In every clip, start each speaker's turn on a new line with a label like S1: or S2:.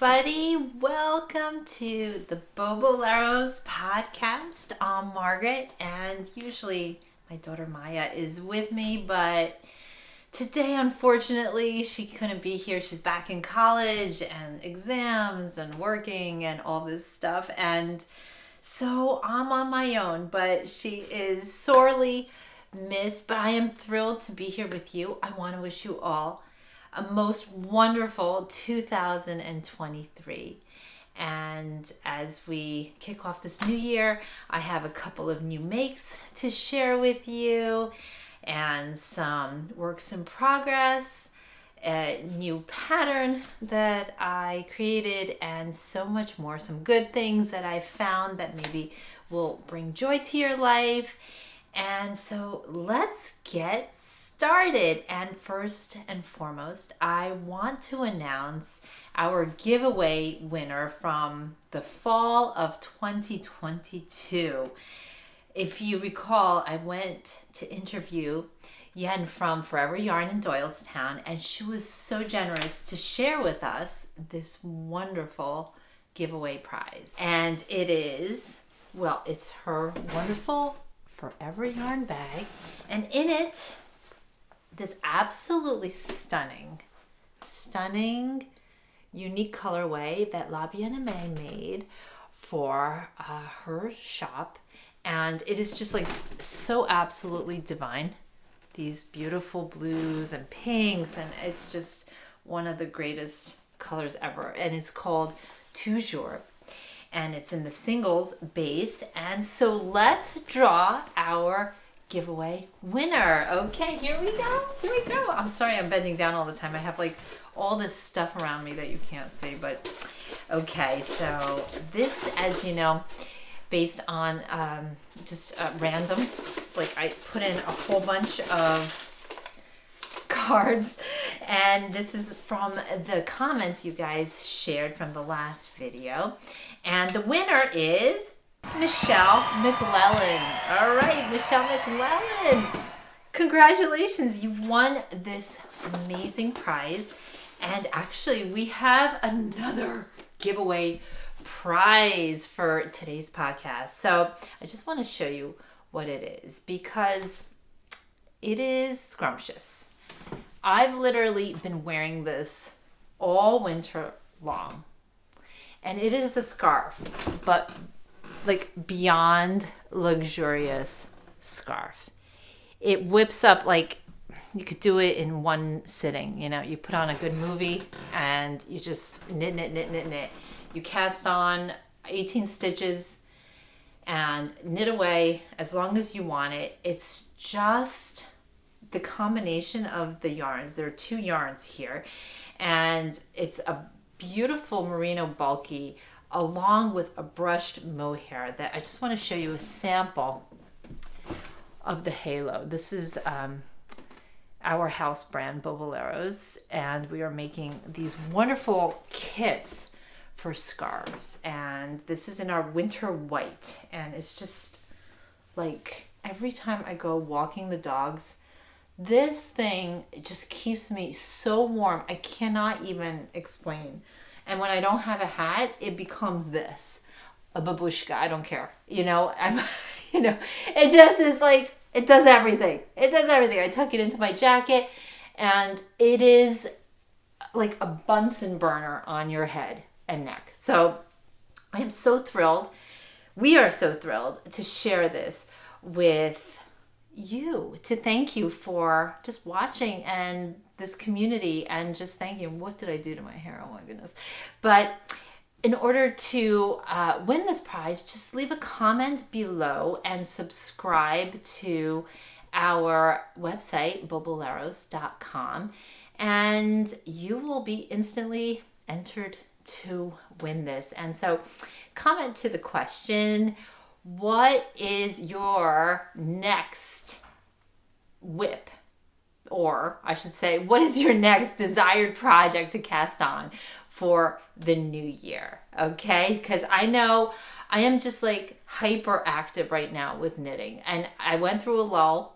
S1: everybody. Welcome to the Boboleros podcast. I'm Margaret, and usually my daughter Maia is with me, but today, unfortunately, she couldn't be here. She's back in college and exams and working and all this stuff, and so I'm on my own, but she is sorely missed, but I am thrilled to be here with you. I want to wish you all a most wonderful 2023. And as we kick off this new year, I have a couple of new makes to share with you and some works in progress, a new pattern that I created, and so much more. Some good things that I found that maybe will bring joy to your life. And so let's get started. And first and foremost, I want to announce our giveaway winner from the fall of 2022. If you recall, I went to interview Yen from Forever Yarn in Doylestown, and she was so generous to share with us this wonderful giveaway prize. And it is, well, it's her wonderful Forever Yarn bag, and in it, this absolutely stunning, unique colorway that La Bien-Aimée made for her shop. And it is just like so absolutely divine. These beautiful blues and pinks, and it's just one of the greatest colors ever. And it's called Toujours. And it's in the singles base. And so let's draw our giveaway winner. Okay, here we go. I'm sorry I'm bending down all the time. I have like all this stuff around me that you can't see, but okay. So this, as you know, based on just random, like I put in a whole bunch of cards, and this is from the comments you guys shared from the last video. And the winner is Michelle McLellan. All right, Michelle McLellan. Congratulations, you've won this amazing prize. And actually, we have another giveaway prize for today's podcast. So I just want to show you what it is because it is scrumptious. I've literally been wearing this all winter long. And it is a scarf, but like beyond luxurious scarf. It whips up like you could do it in one sitting. You know, you put on a good movie and you just knit. You cast on 18 stitches and knit away as long as you want it. It's just the combination of the yarns. There are two yarns here, and it's a beautiful merino bulky along with a brushed mohair that I just want to show you a sample of the halo. This is our house brand Boboleros, and we are making these wonderful kits for scarves, and this is in our winter white, and it's just like every time I go walking the dogs, this thing just keeps me so warm. I cannot even explain. And when I don't have a hat, it becomes this, a babushka. I don't care. It just is like, it does everything. I tuck it into my jacket, and it is like a Bunsen burner on your head and neck. So I am so thrilled. We are so thrilled to share this with you, to thank you for just watching and this community, and just thank you. What did I do to my hair? Oh my goodness. But in order to win this prize, just leave a comment below and subscribe to our website, boboleros.com, and you will be instantly entered to win this. And so comment to the question, what is your next whip? Or I should say, what is your next desired project to cast on for the new year? Okay, because I know I am just like hyper active right now with knitting, and I went through a lull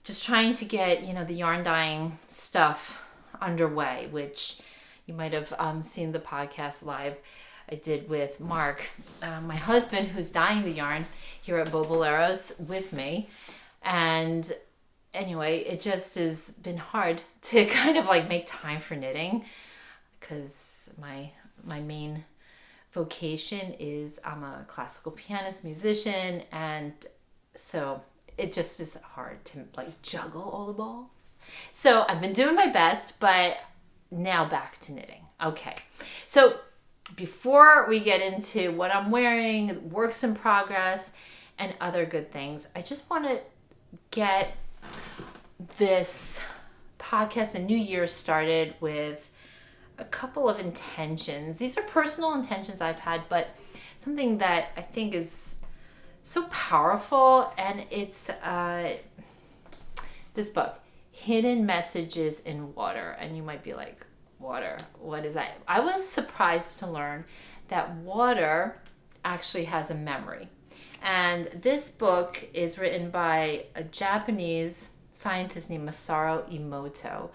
S1: just trying to get, the yarn dyeing stuff underway, which, You might have seen the podcast live I did with Mark, my husband, who's dyeing the yarn here at Bolero's with me. And anyway, it just has been hard to kind of like make time for knitting, because my main vocation is I'm a classical pianist, musician, and so it just is hard to like juggle all the balls. So I've been doing my best, but now back to knitting. Okay, so before we get into what I'm wearing, works in progress, and other good things, I just want to get this podcast and New Year started with a couple of intentions. These are personal intentions I've had, but something that I think is so powerful, and it's this book, Hidden Messages in Water. And you might be like, water, what is that? I was surprised to learn that water actually has a memory. And this book is written by a Japanese scientist named Masaru Emoto.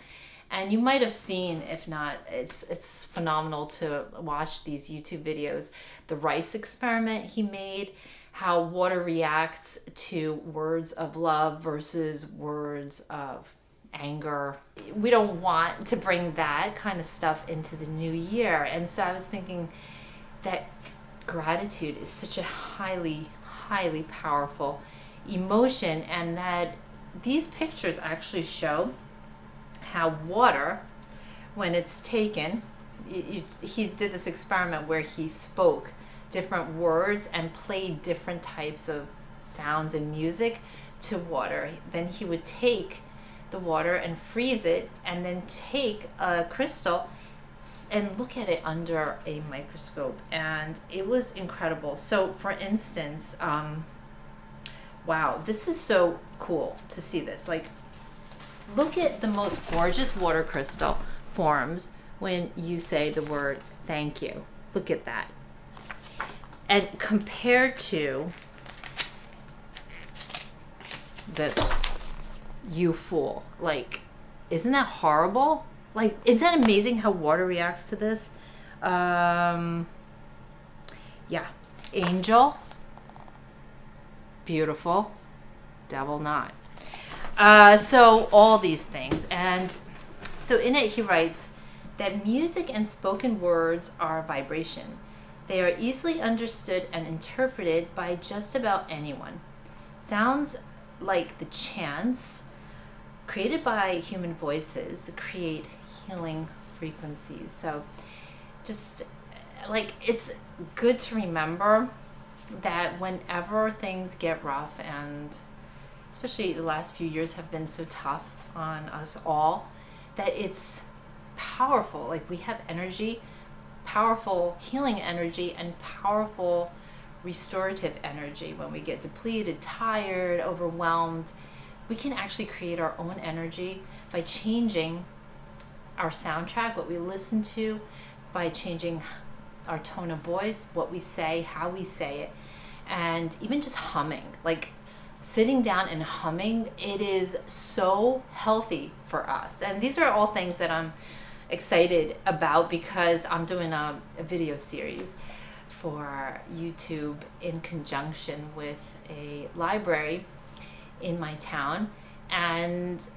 S1: And you might have seen, if not, it's phenomenal to watch these YouTube videos. The rice experiment he made, how water reacts to words of love versus words of anger. We don't want to bring that kind of stuff into the new year. And so I was thinking that gratitude is such a highly, highly powerful emotion, and that these pictures actually show how water, when it's taken, he did this experiment where he spoke different words and played different types of sounds and music to water. Then he would take the water and freeze it, and then take a crystal and look at it under a microscope. And it was incredible. So for instance, wow, this is so cool to see this. Like, look at the most gorgeous water crystal forms when you say the word thank you. Look at that. And compared to this, you fool. Like, isn't that horrible? Like, isn't that amazing how water reacts to this? Yeah. Angel. Beautiful. Devil not. So all these things. And so in it he writes that music and spoken words are vibration. They are easily understood and interpreted by just about anyone. Sounds like the chants created by human voices create healing frequencies. So just like, it's good to remember that whenever things get rough, and especially the last few years have been so tough on us all, that it's powerful. Like, we have energy, powerful healing energy, and powerful restorative energy. When we get depleted, tired, overwhelmed, we can actually create our own energy by changing our soundtrack, what we listen to, by changing our tone of voice, what we say, how we say it, and even just humming. Like, sitting down and humming, it is so healthy for us. And these are all things that I'm excited about, because I'm doing a video series for YouTube in conjunction with a library in my town, and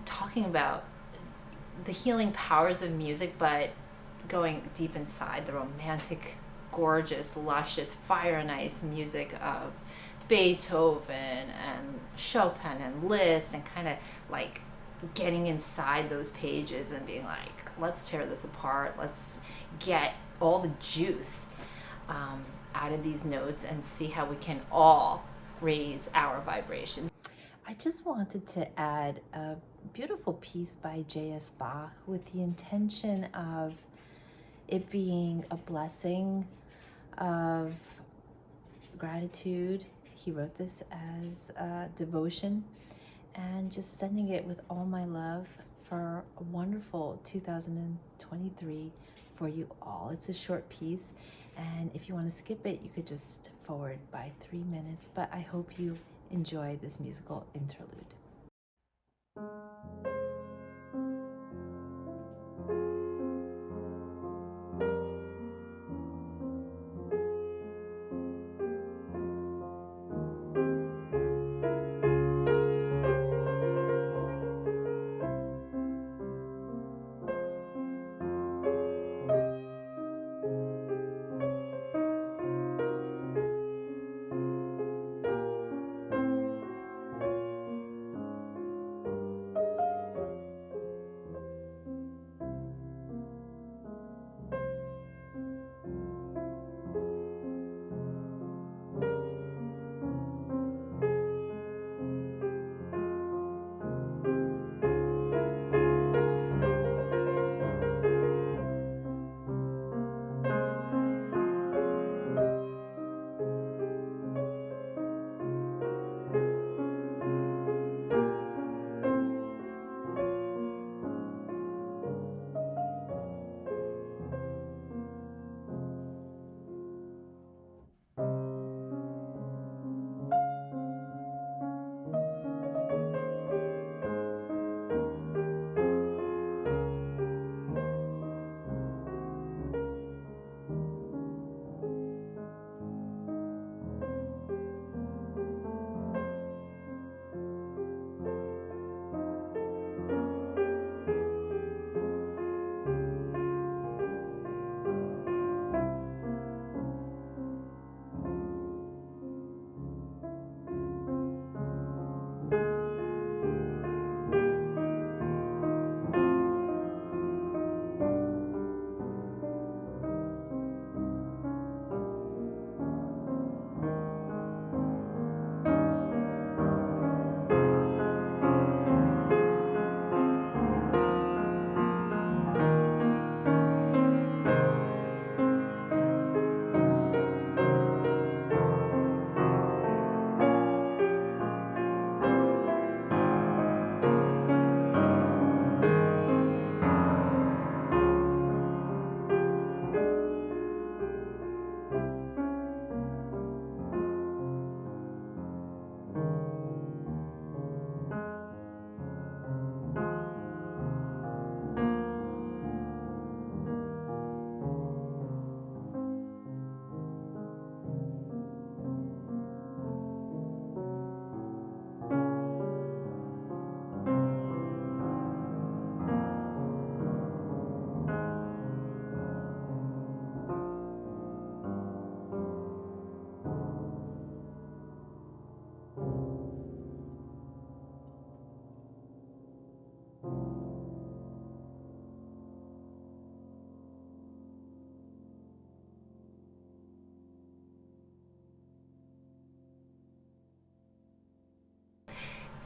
S1: talking about the healing powers of music, but going deep inside the romantic, gorgeous, luscious, fire and ice music of Beethoven and Chopin and Liszt, and kind of like getting inside those pages and being like, let's tear this apart, let's get all the juice out of these notes and see how we can all raise our vibrations. I just wanted to add a beautiful piece by JS Bach with the intention of it being a blessing of gratitude. He wrote this as a devotion, and just sending it with all my love for a wonderful 2023 for you all. It's a short piece, and if you want to skip it, you could just forward by 3 minutes, but I hope you enjoy this musical interlude.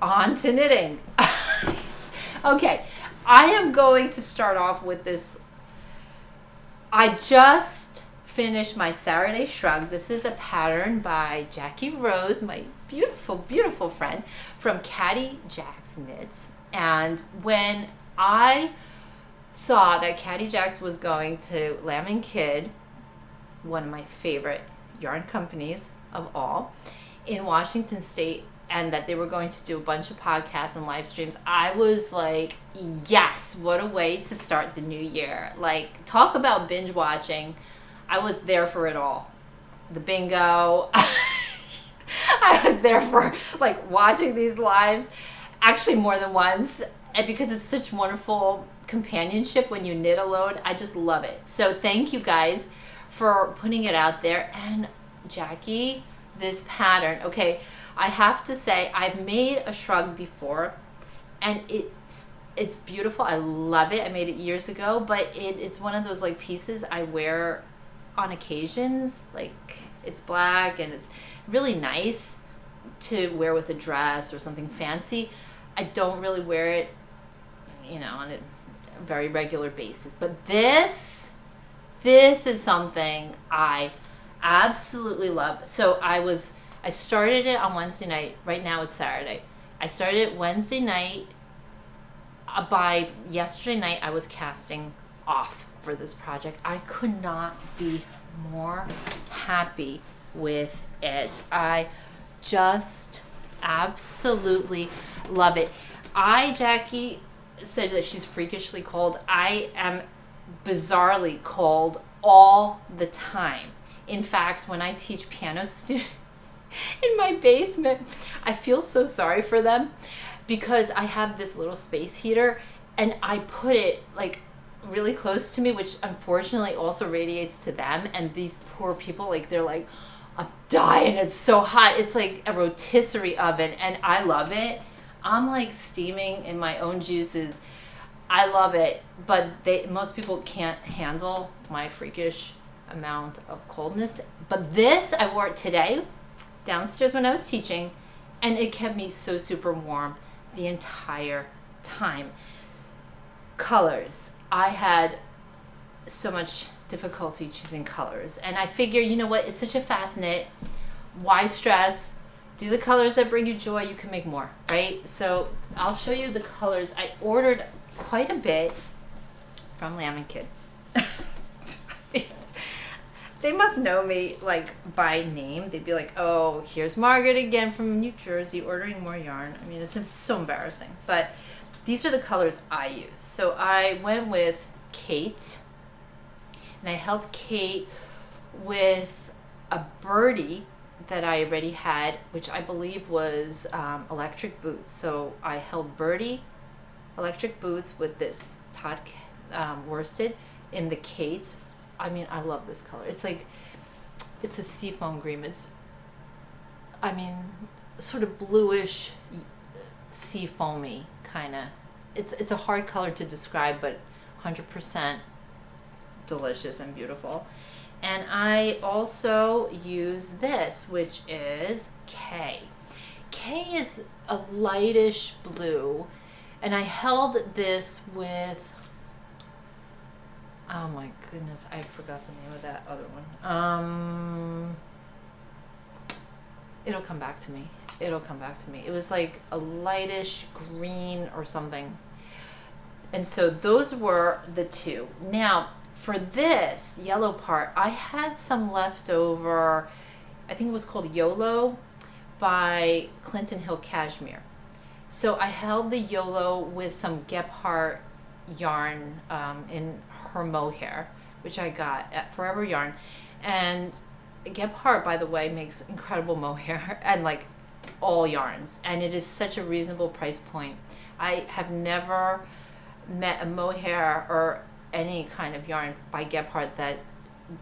S1: on to knitting. Okay, I am going to start off with this. I just finished my Saturday Shrug. This is a pattern by Jackie Rose, my beautiful, beautiful friend from Caddy Jack's Knits. And when I saw that Caddy Jack's was going to Lamb and Kid, one of my favorite yarn companies of all, in Washington State, and that they were going to do a bunch of podcasts and live streams, I was like, yes, what a way to start the new year. Like, talk about binge watching. I was there for it all. The bingo. I was there for like watching these lives, actually more than once, and because it's such wonderful companionship when you knit alone. I just love it. So thank you guys for putting it out there. And Jackie, this pattern, okay, I have to say I've made a shrug before, and it's beautiful. I love it. I made it years ago, but it's one of those like pieces I wear on occasions. Like, it's black and it's really nice to wear with a dress or something fancy. I don't really wear it, you know, on a very regular basis. But this is something I absolutely love. So I started it on Wednesday night. Right now it's Saturday. I started it Wednesday night. By yesterday night, I was casting off for this project. I could not be more happy with it. I just absolutely love it. Jackie said that she's freakishly cold. I am bizarrely cold all the time. In fact, when I teach piano students in my basement, I feel so sorry for them because I have this little space heater and I put it like really close to me, which unfortunately also radiates to them. And these poor people, like, they're like, I'm dying, it's so hot. It's like a rotisserie oven, and I love it. I'm like steaming in my own juices. I love it, but most people can't handle my freakish amount of coldness. But this, I wore it today downstairs when I was teaching, and it kept me so super warm the entire time. Colors. I had so much difficulty choosing colors, and I figure, you know what, it's such a fast knit, why stress? Do the colors that bring you joy. You can make more, right? So I'll show you the colors. I ordered quite a bit from Lamb and Kid. They must know me like by name. They'd be like, oh, here's Margaret again from New Jersey ordering more yarn. I mean, it's so embarrassing, but these are the colors I use. So I went with Kate, and I held Kate with a birdie that I already had, which I believe was electric boots. So I held birdie, electric boots with this Todd worsted in the Kate. I mean, I love this color. It's like, it's a seafoam green. It's, I mean, sort of bluish, seafoamy kind of. It's a hard color to describe, but 100% delicious and beautiful. And I also use this, which is K. K is a lightish blue, and I held this with, oh my goodness, I forgot the name of that other one. It'll come back to me. It was like a lightish green or something. And so those were the two. Now, for this yellow part, I had some leftover, I think it was called YOLO by Clinton Hill Cashmere. So I held the YOLO with some Gephardt yarn in her mohair, which I got at Forever Yarn. And Gephardt, by the way, makes incredible mohair and like all yarns, and it is such a reasonable price point. I have never met a mohair or any kind of yarn by Gephardt that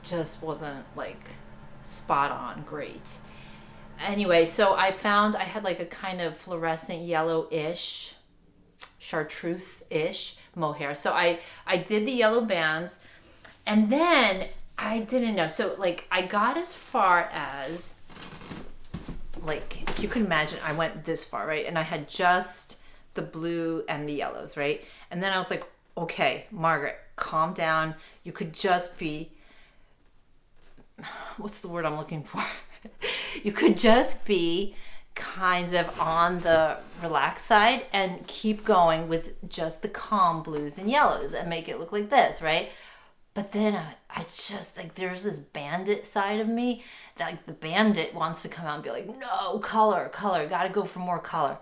S1: just wasn't like spot on great. Anyway, so I found I had like a kind of fluorescent yellow-ish, chartreuse-ish mohair. So I did the yellow bands, and then I didn't know. So like I got as far as like, if you could imagine, I went this far, right? And I had just the blue and the yellows, right? And then I was like, okay, Margaret, calm down. You could just be, what's the word I'm looking for? You could just be kind of on the relaxed side and keep going with just the calm blues and yellows and make it look like this, right? But then I just, like, there's this bandit side of me that, like, the bandit wants to come out and be like, no, color, gotta go for more color.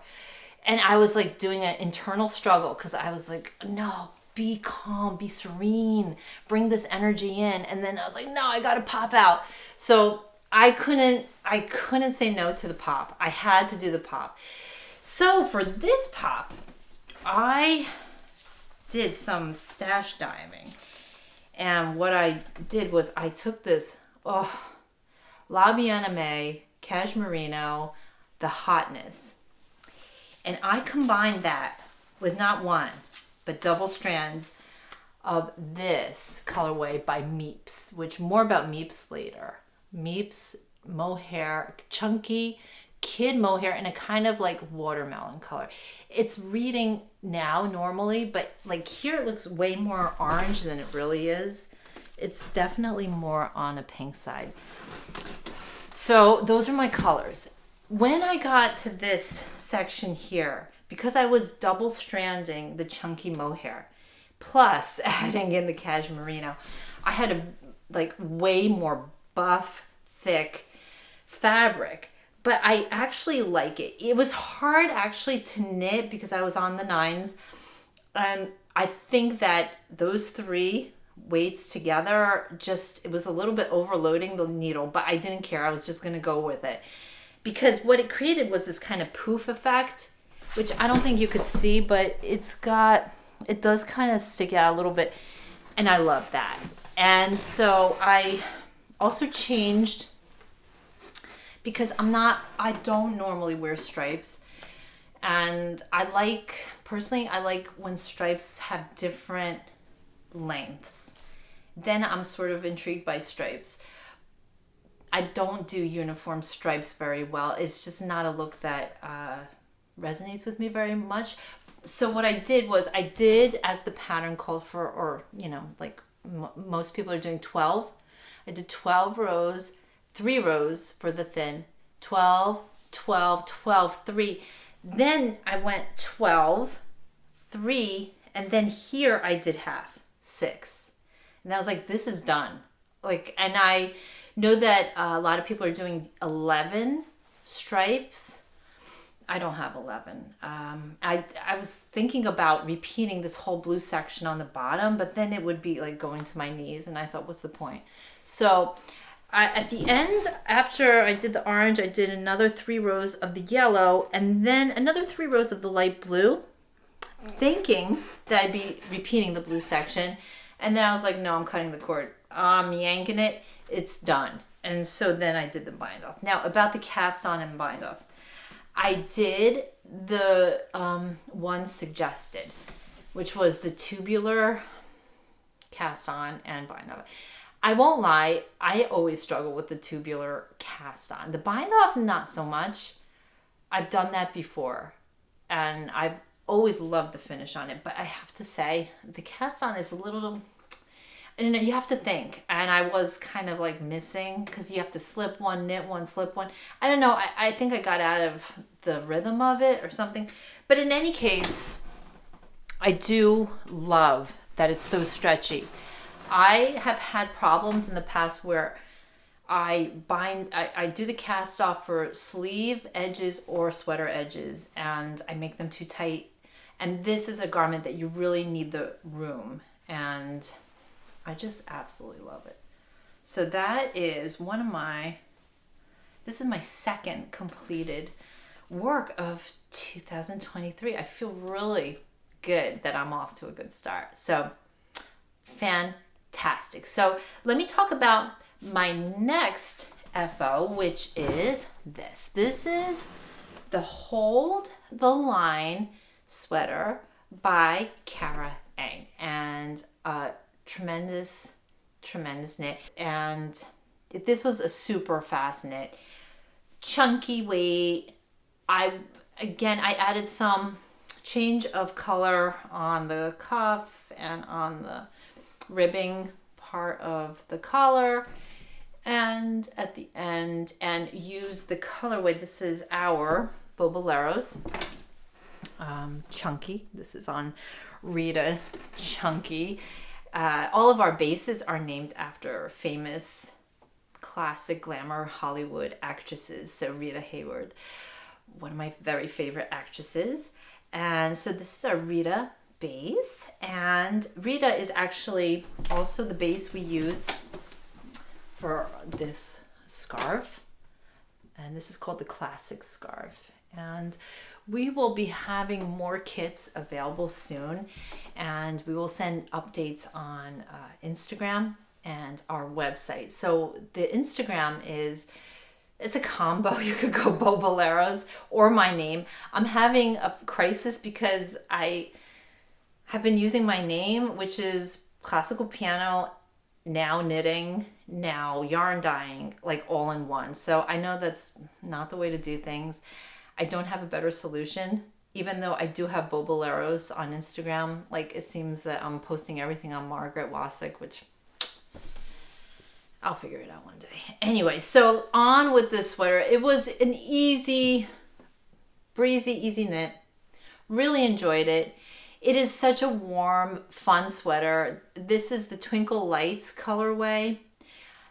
S1: And I was like doing an internal struggle because I was like, no, be calm, be serene, bring this energy in. And then I was like, no, I gotta pop out. So I couldn't say no to the pop. I had to do the pop. So for this pop, I did some stash diving. And what I did was I took this Labby Anime Cashmerino, the Hotness, and I combined that with not one, but double strands of this colorway by MYPZ, which more about MYPZ later. MYPZ mohair, chunky kid mohair in a kind of like watermelon color. It's reading now normally, but like here it looks way more orange than it really is. It's definitely more on a pink side. So those are my colors. When I got to this section here, because I was double stranding the chunky mohair plus adding in the cashmerino, I had a like way more buff, thick fabric. But I actually like it. It was hard actually to knit because I was on the 9s. And I think that those 3 weights together, just, it was a little bit overloading the needle, but I didn't care. I was just going to go with it. Because what it created was this kind of poof effect, which I don't think you could see, but it does kind of stick out a little bit. And I love that. And so I also changed, because I don't normally wear stripes. And personally, I like when stripes have different lengths. Then I'm sort of intrigued by stripes. I don't do uniform stripes very well. It's just not a look that resonates with me very much. So what I did was as the pattern called for, or, like most people are doing 12. I did 12 rows, 3 rows for the thin, 12, 12, 12, 3. Then I went 12, 3, and then here I did half, 6. And I was like, this is done. Like, and I know that a lot of people are doing 11 stripes. I don't have 11. I was thinking about repeating this whole blue section on the bottom, but then it would be like going to my knees, and I thought, what's the point? So at the end, after I did the orange, I did another 3 rows of the yellow, and then another 3 rows of the light blue, thinking that I'd be repeating the blue section. And then I was like, no, I'm cutting the cord. I'm yanking it. It's done. And so then I did the bind off. Now, about the cast on and bind off. I did the one suggested, which was the tubular cast on and bind off. I won't lie, I always struggle with the tubular cast on. The bind off, not so much. I've done that before, and I've always loved the finish on it. But I have to say, the cast on is a little, you have to think. And I was kind of like missing, because you have to slip one, knit one, slip one. I don't know, I think I got out of the rhythm of it or something. But in any case, I do love that it's so stretchy. I have had problems in the past where I do the cast off for sleeve edges or sweater edges, and I make them too tight. And this is a garment that you really need the room, and I just absolutely love it. So that is this is my second completed work of 2023. I feel really good that I'm off to a good start. So fantastic. So let me talk about my next FO, which is this. This is the Hold the Line sweater by Cara Eng, and tremendous knit. And this was a super fast knit. chunky weight. I added some change of color on the cuff and on the ribbing part of the collar and at the end, and use the colorway. This is our Bolero's Chunky. This is on Rita Chunky. All of our bases are named after famous classic glamour Hollywood actresses. So Rita Hayworth, one of my very favorite actresses. And so this is our Rita base. And Rita is actually also the base we use for this scarf. And this is called the classic scarf. And we will be having more kits available soon. And we will send updates on Instagram and our website. So the Instagram it's a combo. You could go Bolero's or my name. I'm having a crisis because I have been using my name, which is classical piano, now knitting, now yarn dyeing, like all in one. So I know that's not the way to do things. I don't have a better solution, even though I do have Bolero's on Instagram. Like, it seems that I'm posting everything on Margaret, which I'll figure it out one day. Anyway, so on with this sweater. It was an easy, breezy, easy knit. Really enjoyed it. It is such a warm, fun sweater. This is the Twinkle Lights colorway.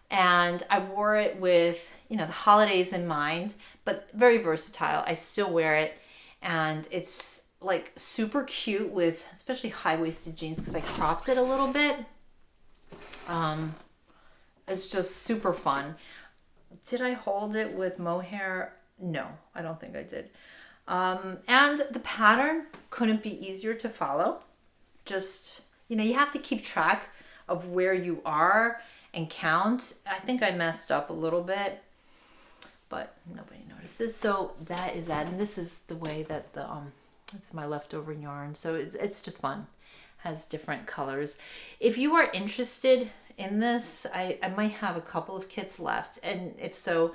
S1: And I wore it with, the holidays in mind, but very versatile. I still wear it. And it's like super cute with especially high-waisted jeans because I cropped it a little bit. It's just super fun. Did I hold it with mohair? No, I don't think I did. And the pattern couldn't be easier to follow. Just, you have to keep track of where you are and count. I think I messed up a little bit, but nobody notices. So that is that. And this is the way that it's my leftover yarn. So it's just fun. Has different colors. If you are interested in this, I might have a couple of kits left, and if so,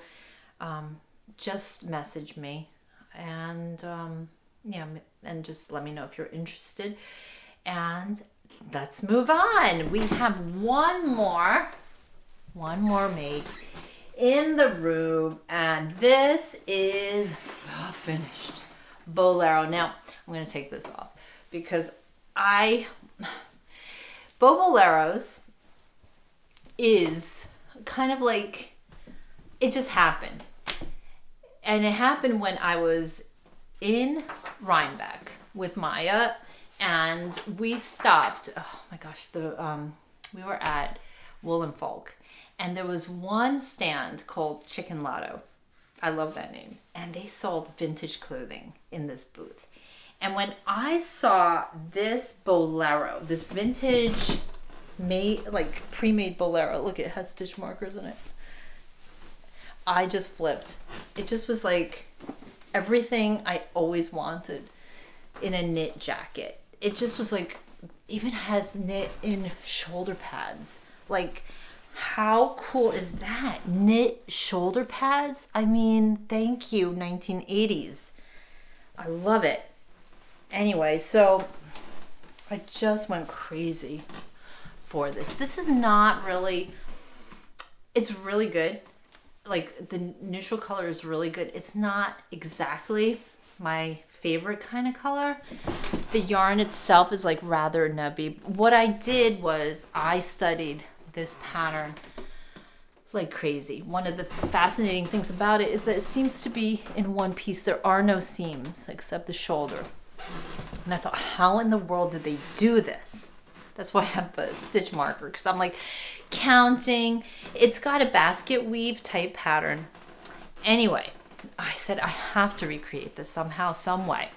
S1: just message me and and just let me know if you're interested. And let's move on. We have one more made in the room, and this is finished Bolero. Now I'm going to take this off because Bolero's is kind of like, it just happened. And it happened when I was in Rhinebeck with Maia, and we stopped. Oh my gosh, we were at Wool and Folk, and there was one stand called Chicken Lotto. I love that name. And they sold vintage clothing in this booth. And when I saw this Bolero, this vintage pre-made Bolero, look, it has stitch markers in it. I just flipped. It just was like everything I always wanted in a knit jacket. It just was like, even has knit in shoulder pads. Like, how cool is that? Knit shoulder pads? I mean, thank you, 1980s. I love it. Anyway, so I just went crazy for this. This is not really, it's really good. Like, the neutral color is really good. It's not exactly my favorite kind of color. The yarn itself is like rather nubby. What I did was I studied this pattern like crazy. One of the fascinating things about it is that it seems to be in one piece. There are no seams except the shoulder. And I thought, how in the world did they do this? That's why I have the stitch marker, because I'm like counting. It's got a basket weave type pattern. Anyway, I said I have to recreate this somehow, some way.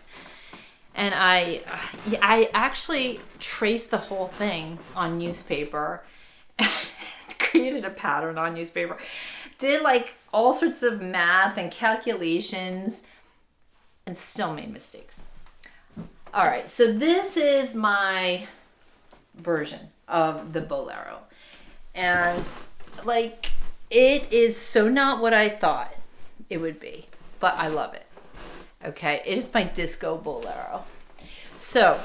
S1: And I actually traced the whole thing on newspaper, created a pattern on newspaper, did like all sorts of math and calculations, and still made mistakes. All right, so this is my version of the Bolero. And like, it is so not what I thought. it would be, but I love it. Okay, it is my disco bolero. So,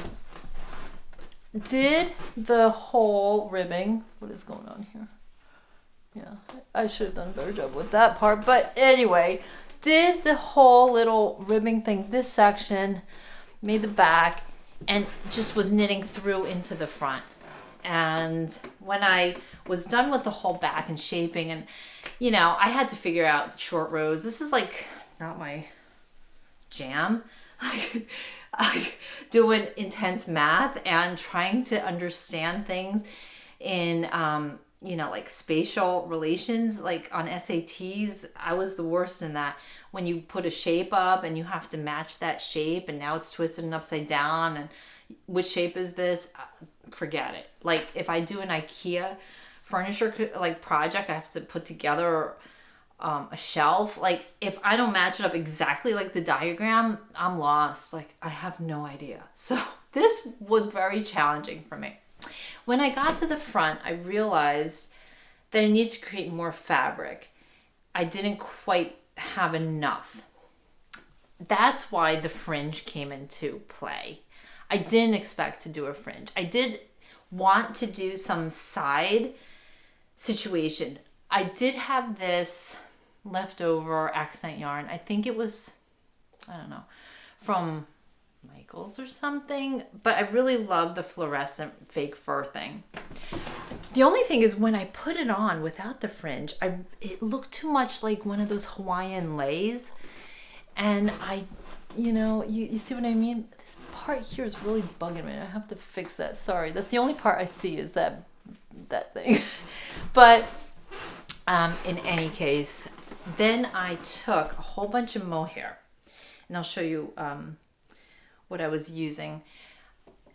S1: did the whole ribbing, what is going on here? Yeah, I should have done a better job with that part, but anyway, did the whole little ribbing thing, this section, made the back, and just was knitting through into the front. And when I was done with the whole back and shaping, and you know, I had to figure out the short rows. This is like not my jam. Like doing intense math and trying to understand things in you know, like spatial relations, like on SATs. I was the worst in that. When you put a shape up and you have to match that shape, and now it's twisted and upside down, and which shape is this? Forget it. Like if I do an IKEA furniture like project, I have to put together a shelf. Like if I don't match it up exactly like the diagram, I'm lost. Like I have no idea. So this was very challenging for me. When I got to the front, I realized that I needed to create more fabric. I didn't quite have enough. That's why the fringe came into play. I didn't expect to do a fringe. I did want to do some side situation. I did have this leftover accent yarn. I think it was, I don't know, from Michael's or something, but I really love the fluorescent fake fur thing. The only thing is when I put it on without the fringe, it looked too much like one of those Hawaiian leis, and you know, you see what I mean? This part here is really bugging me. I have to fix that. Sorry, that's the only part I see is that thing. But in any case, then I took a whole bunch of mohair, and I'll show you what I was using,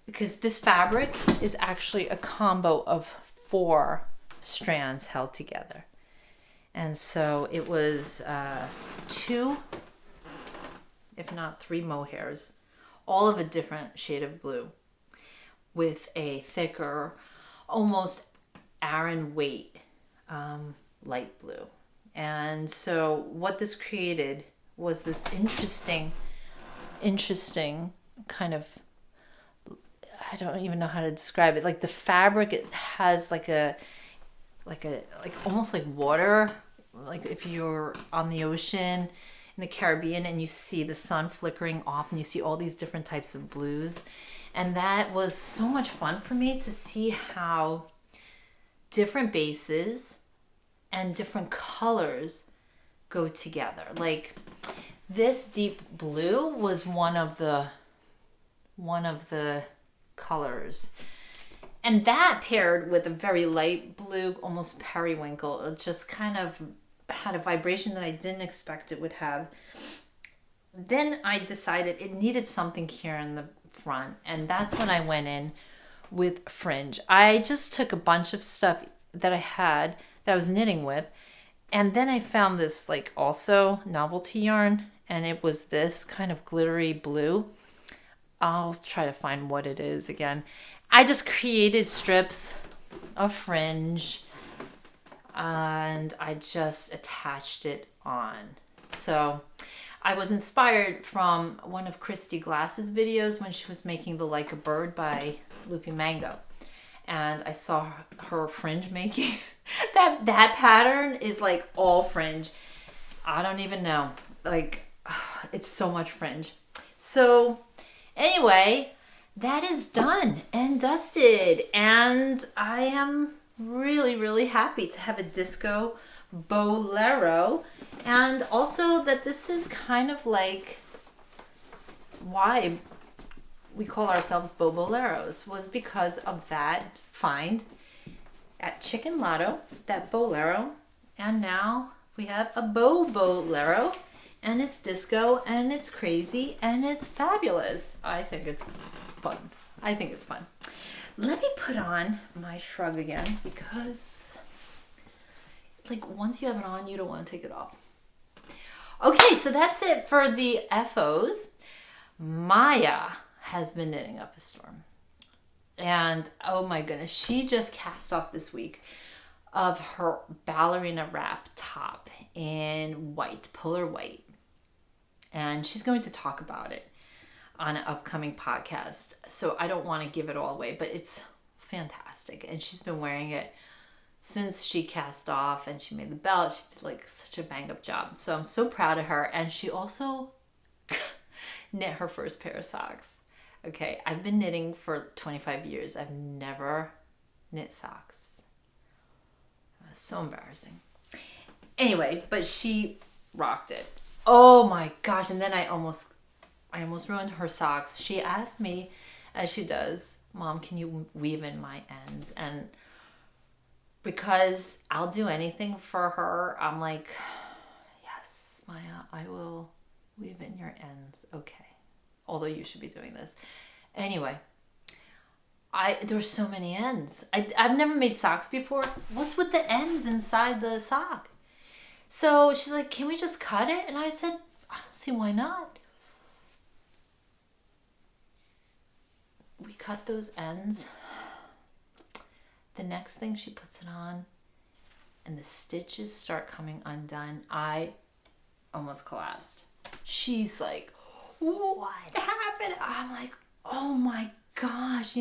S1: because this fabric is actually a combo of 4 strands held together. And so it was 2, if not 3 mohairs, all of a different shade of blue with a thicker, almost Aran weight light blue. And so what this created was this interesting kind of, I don't even know how to describe it. Like the fabric, it has like almost like water, like if you're on the ocean in the Caribbean and you see the sun flickering off and you see all these different types of blues. And that was so much fun for me to see how different bases and different colors go together. Like this deep blue was one of the colors, and that paired with a very light blue, almost periwinkle, it just kind of had a vibration that I didn't expect it would have. Then I decided it needed something here in the front, and that's when I went in with fringe. I just took a bunch of stuff that I had that I was knitting with, and then I found this like also novelty yarn, and it was this kind of glittery blue. I'll try to find what it is again. I just created strips of fringe and I just attached it on. So I was inspired from one of Christy Glass's videos when she was making the Like a Bird by Loopy Mango. And I saw her fringe making. that pattern is like all fringe. I don't even know. Like, it's so much fringe. So anyway, that is done and dusted. And I am really, really happy to have a disco bolero. And also that this is kind of like why we call ourselves boleros, was because of that find at Chicken Lotto, that bolero. And now we have a bolero. And it's disco, and it's crazy, and it's fabulous. I think it's fun. Let me put on my shrug again, because like once you have it on, you don't want to take it off. Okay, so that's it for the FOs. Maia has been knitting up a storm. And oh my goodness, she just cast off this week of her Ballerina Wrap top. in white, polar white. And she's going to talk about it on an upcoming podcast. So I don't want to give it all away, but it's fantastic. And she's been wearing it since she cast off and she made the belt. She did like such a bang up job. So I'm so proud of her. And she also knit her first pair of socks. Okay, I've been knitting for 25 years. I've never knit socks. So embarrassing. Anyway, but she rocked it. Oh my gosh. And then I almost ruined her socks. She asked me, as she does, Mom, can you weave in my ends? And because I'll do anything for her, I'm like, yes, Maya, I will weave in your ends. Okay. Although you should be doing this. Anyway, there were so many ends. I've never made socks before. What's with the ends inside the sock? So she's like, can we just cut it? And I said, I don't see why not. We cut those ends. The next thing she puts it on and the stitches start coming undone. I almost collapsed. She's like, what happened? I'm like, oh my gosh,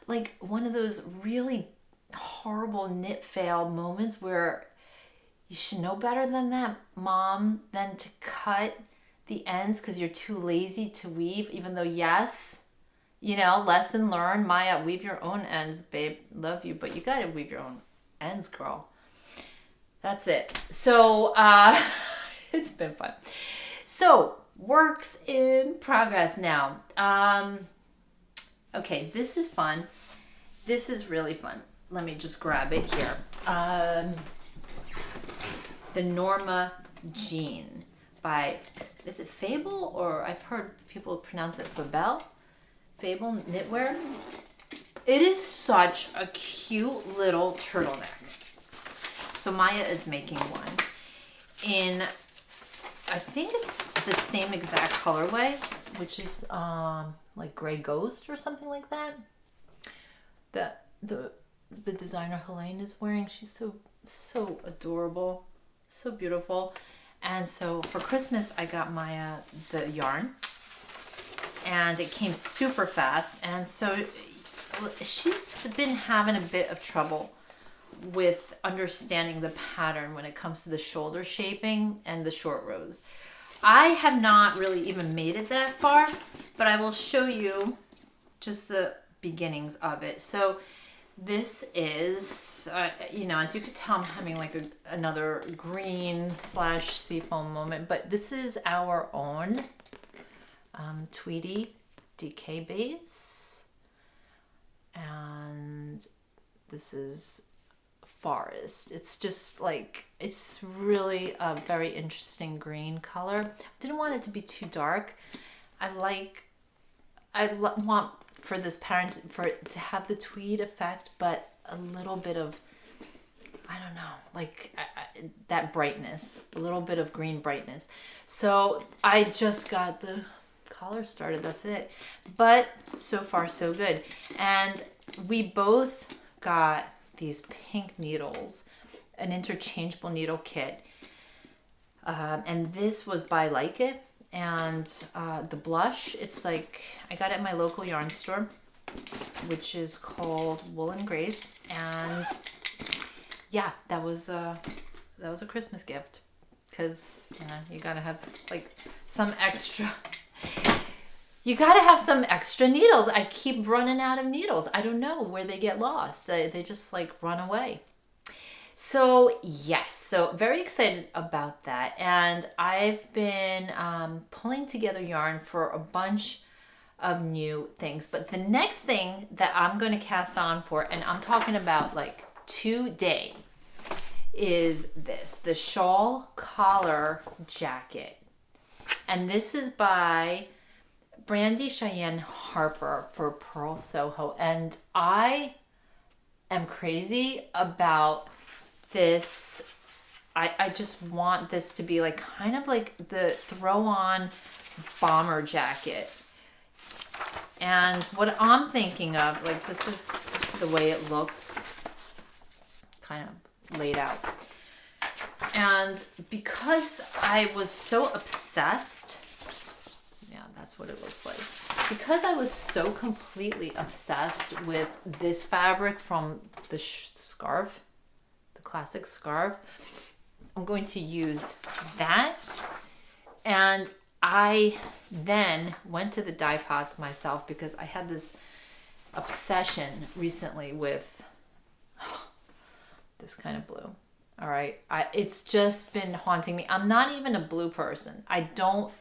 S1: like one of those really horrible knit fail moments where you should know better than that, Mom, than to cut the ends because you're too lazy to weave, even though, yes, lesson learned. Maya, weave your own ends, babe. Love you, but you got to weave your own ends, girl. That's it. So it's been fun. So works in progress now. Okay, this is fun. This is really fun. Let me just grab it here. The Norma Jean by, is it Fable? Or I've heard people pronounce it Fabel. Fable knitwear. It is such a cute little turtleneck. So Maya is making one in, I think it's the same exact colorway, which is like Gray Ghost or something like that. That the designer Helene is wearing. She's so adorable, so beautiful. And so for Christmas, I got Maya the yarn, and it came super fast. And so she's been having a bit of trouble with understanding the pattern when it comes to the shoulder shaping and the short rows. I have not really even made it that far, but I will show you just the beginnings of it. So this is, as you could tell, I'm having like another green / seafoam moment, but this is our own Tweety DK base, and this is Forest. It's just like, it's really a very interesting green color. I didn't want it to be too dark. I want for this parent, for it to have the tweed effect, but a little bit of, I don't know, like that brightness, a little bit of green brightness. So I just got the collar started, that's it. But so far so good. And we both got these pink needles, an interchangeable needle kit. And this was by Like It. And the blush, it's like, I got it at my local yarn store, which is called Wool and Grace. And yeah, that was a Christmas gift, because you gotta have like some extra. You gotta have some extra needles. I keep running out of needles. I don't know where they get lost. They just like run away. So yes, so very excited about that. And I've been pulling together yarn for a bunch of new things. But the next thing that I'm going to cast on for, and I'm talking about like today, is this, the Shawl collar jacket. And this is by Brandy Cheyenne Harper for Pearl Soho. And I am crazy about this. I just want this to be like kind of like the throw on bomber jacket. And what I'm thinking of, like, this is the way it looks kind of laid out. And because I was so obsessed, yeah, that's what it looks like. Because I was so completely obsessed with this fabric from the scarf, the classic scarf, I'm going to use that. And I then went to the dye pots myself because I had this obsession recently with this kind of blue. All right. It's just been haunting me. I'm not even a blue person. I don't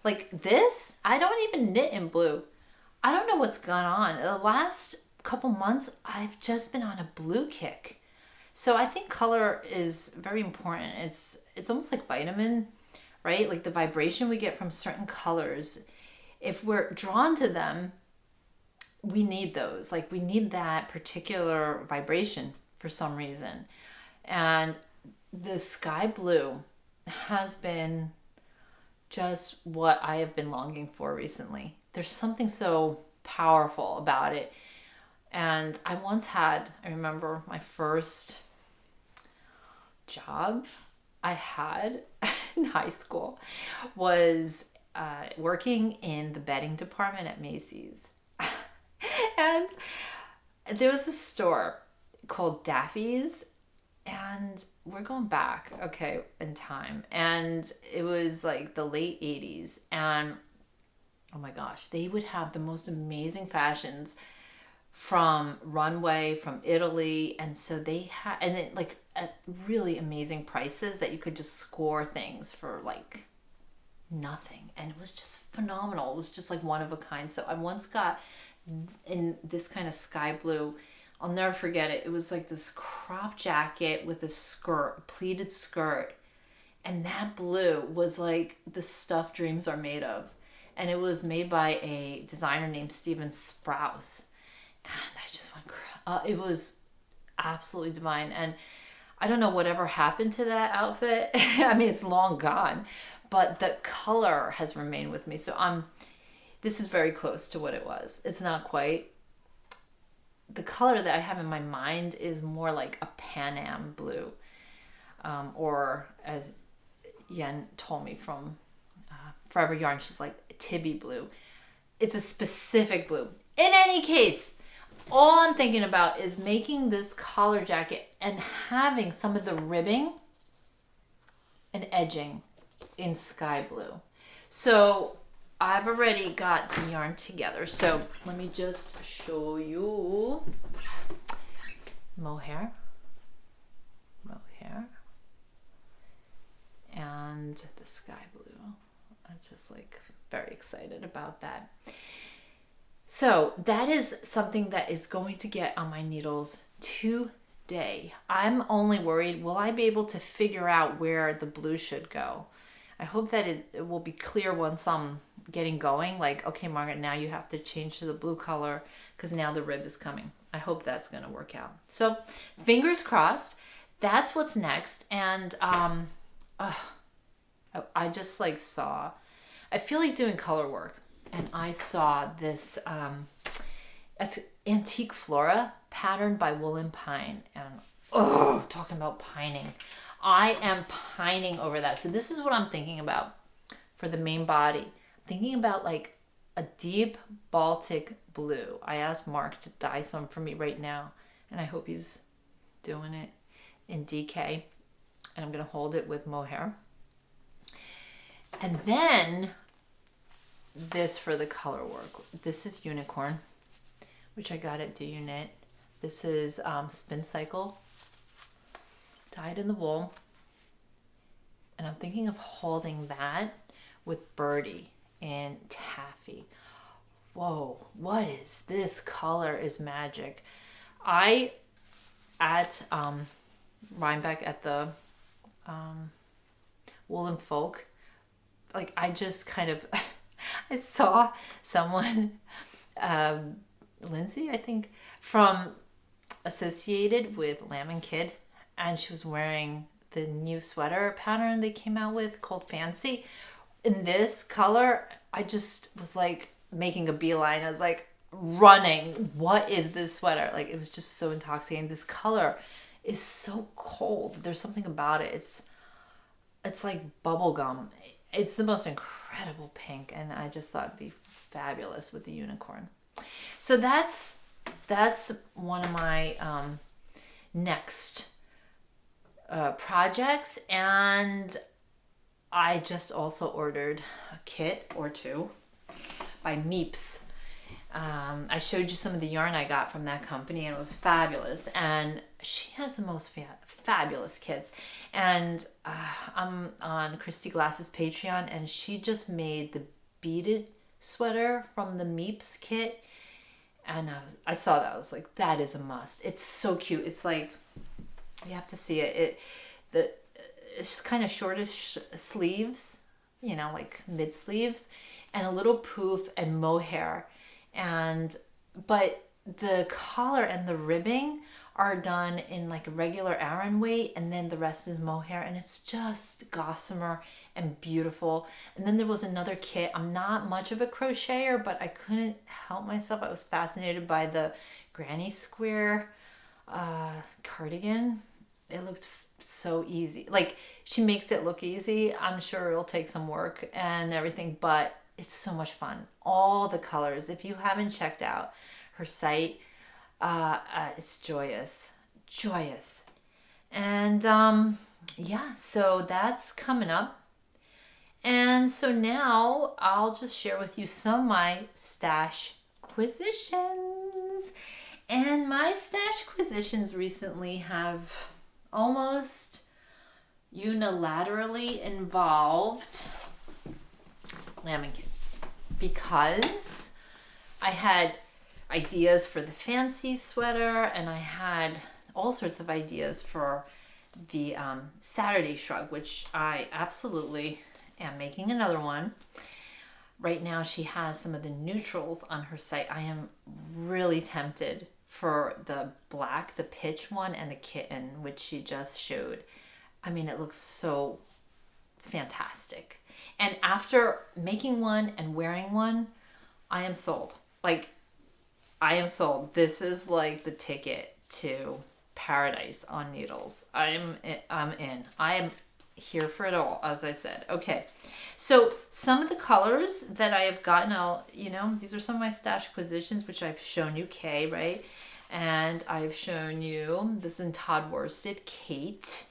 S1: like this. I don't even knit in blue. I don't know what's gone on. The last couple months, I've just been on a blue kick. So I think color is very important. It's almost like vitamin, right? Like the vibration we get from certain colors. If we're drawn to them, we need those. Like we need that particular vibration for some reason. And the sky blue has been just what I have been longing for recently. There's something so powerful about it. And I remember my first job I had in high school was working in the bedding department at Macy's. And there was a store called Daffy's, and we're going back, okay, in time. And it was like the late 80s. And oh my gosh, they would have the most amazing fashions from runway, from Italy. And so they had, and it like at really amazing prices that you could just score things for like nothing. And it was just phenomenal. It was just like one of a kind. So I once got in this kind of sky blue. I'll never forget it. It was like this crop jacket with a skirt, a pleated skirt. And that blue was like the stuff dreams are made of. And it was made by a designer named Steven Sprouse. And I just went, it was absolutely divine. And I don't know whatever happened to that outfit. I mean, it's long gone. But the color has remained with me. So this is very close to what it was. It's not quite. The color that I have in my mind is more like a Pan Am blue. Or as Yen told me from Forever Yarn, she's like Tibby blue. It's a specific blue. In any case, all I'm thinking about is making this collar jacket and having some of the ribbing and edging in sky blue. So I've already got the yarn together. So let me just show you mohair, and the sky blue. I'm just like very excited about that. So that is something that is going to get on my needles today. I'm only worried, will I be able to figure out where the blue should go? I hope that it will be clear once I'm getting going. Like, okay, Margaret, now you have to change to the blue color because now the rib is coming. I hope that's going to work out. So fingers crossed. That's what's next. And I just like saw, I feel like doing color work. And I saw this antique Flora pattern by Woolen Pine. And talking about pining. I am pining over that. So this is what I'm thinking about for the main body. I'm thinking about like a deep Baltic blue. I asked Mark to dye some for me right now. And I hope he's doing it in DK. And I'm going to hold it with mohair. And then this for the color work. This is Unicorn, which I got at Do You Knit. This is Spin Cycle, dyed in the wool. And I'm thinking of holding that with Birdie and Taffy. Whoa, what is this? Color is magic. At Rhinebeck at the Woolen Folk, like I just kind of I saw someone, Lindsay, I think, from associated with Lamb and Kid, and she was wearing the new sweater pattern they came out with called Fancy. In this color, I just was like making a beeline. I was like running. What is this sweater? Like it was just so intoxicating. This color is so cold. There's something about it. it's like bubble gum. It's the most incredible pink, and I just thought it'd be fabulous with the unicorn. So that's one of my next projects, and I just also ordered a kit or two by MYPZ. I showed you some of the yarn I got from that company, and it was fabulous. And she has the most fabulous kits. And I'm on Christy Glass's Patreon, and she just made the beaded sweater from the MYPZ kit. And I saw that. I was like, that is a must. It's so cute. It's like, you have to see it. It's kind of shortish sleeves, you know, like mid sleeves, and a little poof and mohair. But the collar and the ribbing are done in like a regular Aran weight, and then the rest is mohair, and it's just gossamer and beautiful. And then there was another kit. I'm not much of a crocheter, but I couldn't help myself. I was fascinated by the granny square cardigan. It looked so easy. Like, she makes it look easy. I'm sure it'll take some work and everything, but it's so much fun. All the colors. If you haven't checked out her site, it's joyous. And yeah, so that's coming up. And so now I'll just share with you some of my Stashquisitions. And my Stashquisitions recently have almost unilaterally involved lambing kit, because I had ideas for the fancy sweater, and I had all sorts of ideas for the Saturday shrug, which I absolutely am making another one. Right now she has some of the neutrals on her site. I am really tempted for the black, the pitch one, and the kitten, which she just showed. I mean, it looks so fantastic. And after making one and wearing one, I am sold. Like, I am sold. This is like the ticket to paradise on needles. I'm in. I am here for it all, as I said. Okay, so some of the colors that I have gotten out, you know, these are some of my Stashquisitions, which I've shown you, Kay, right? And I've shown you this in Todd Worsted, Kate.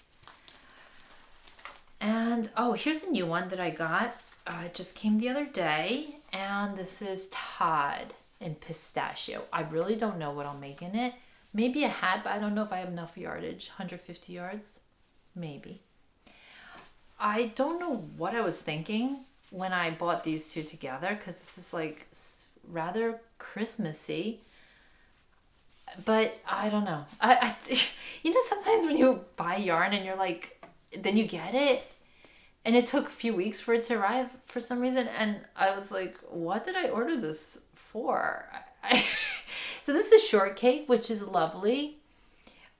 S1: And oh, here's a new one that I got. It just came the other day, and this is Todd in Pistachio. I really don't know what I'll make in it. Maybe a hat, but I don't know if I have enough yardage. 150 yards, maybe. I don't know what I was thinking when I bought these two together, because this is like rather Christmassy. But I don't know. I you know, sometimes when you buy yarn and you're like, then you get it, and it took a few weeks for it to arrive for some reason, and I was like, what did I order this for? So this is shortcake, which is lovely.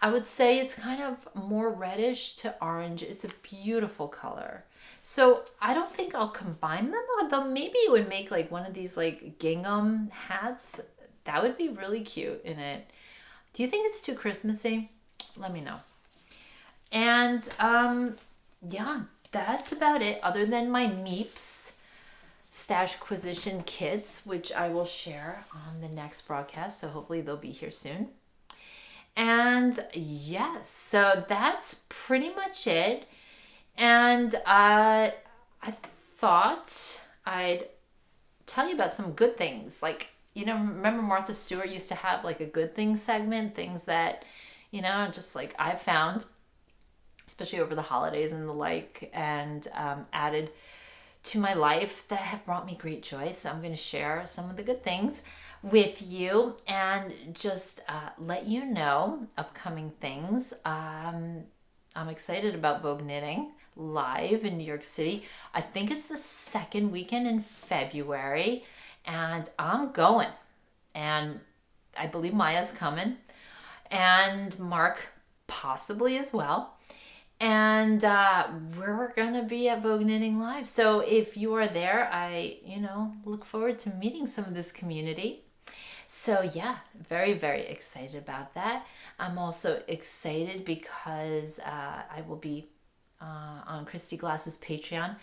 S1: I would say it's kind of more reddish to orange. It's a beautiful color. So I don't think I'll combine them, although maybe it would make like one of these like gingham hats. That would be really cute in it. Do you think it's too Christmassy? Let me know. And yeah, that's about it, other than my MYPZ Stashquisition kits, which I will share on the next broadcast. So hopefully they'll be here soon. And yes, so that's pretty much it. And I thought I'd tell you about some good things. Like, you know, remember Martha Stewart used to have like a good things segment, things that, you know, just like I've found, especially over the holidays and the like, and added to my life that have brought me great joy. So I'm going to share some of the good things with you and just let you know upcoming things. I'm excited about Vogue Knitting live in New York City. I think it's the second weekend in February, and I'm going. And I believe Maia's coming, and Mark possibly as well. And we're gonna be at Vogue Knitting Live. So if you are there, I, you know, look forward to meeting some of this community. So yeah, very, very excited about that. I'm also excited because I will be on Christy Glass's Patreon,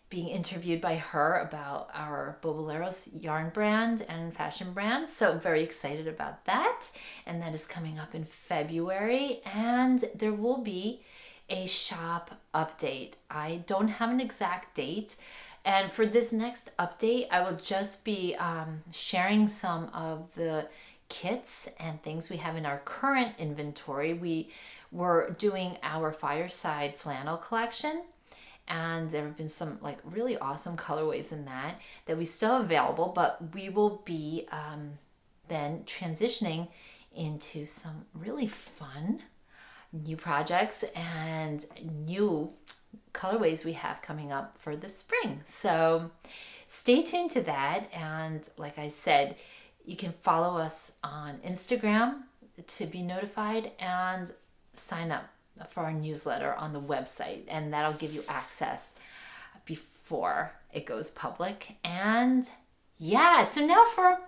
S1: being interviewed by her about our Boboleros yarn brand and fashion brand. So I'm very excited about that. And that is coming up in February. And there will be a shop update. I don't have an exact date. And for this next update, I will just be sharing some of the kits and things we have in our current inventory. We were doing our Fireside flannel collection, and there have been some like really awesome colorways in that we still have available, but we will be then transitioning into some really fun new projects and new colorways we have coming up for the spring. So stay tuned to that. And like I said, you can follow us on Instagram to be notified and sign up for our newsletter on the website, and that'll give you access before it goes public. And yeah, so now for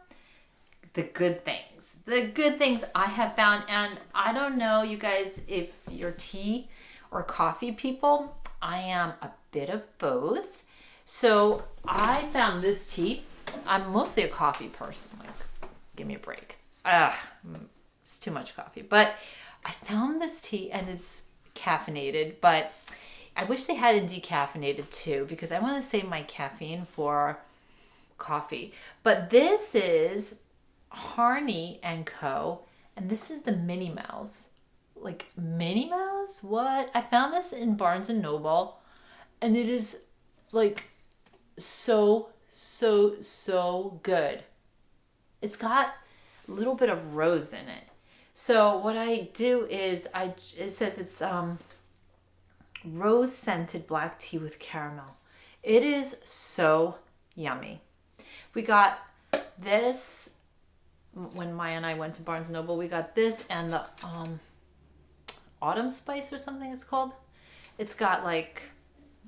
S1: the good things. The good things I have found, and I don't know, you guys, if you're tea or coffee people. I am a bit of both. So I found this tea. I'm mostly a coffee person. Like, give me a break. It's too much coffee. But I found this tea, and it's caffeinated, but I wish they had it decaffeinated too, because I want to save my caffeine for coffee. But this is Harney & Co. And this is the Minnie Mouse. Like, Minnie Mouse? What? I found this in Barnes & Noble, and it is like so good. It's got a little bit of rose in it. So what I do is it says it's rose scented black tea with caramel. It is so yummy. We got this when Maya and I went to Barnes & Noble. We got this and the autumn spice or something it's called. It's got like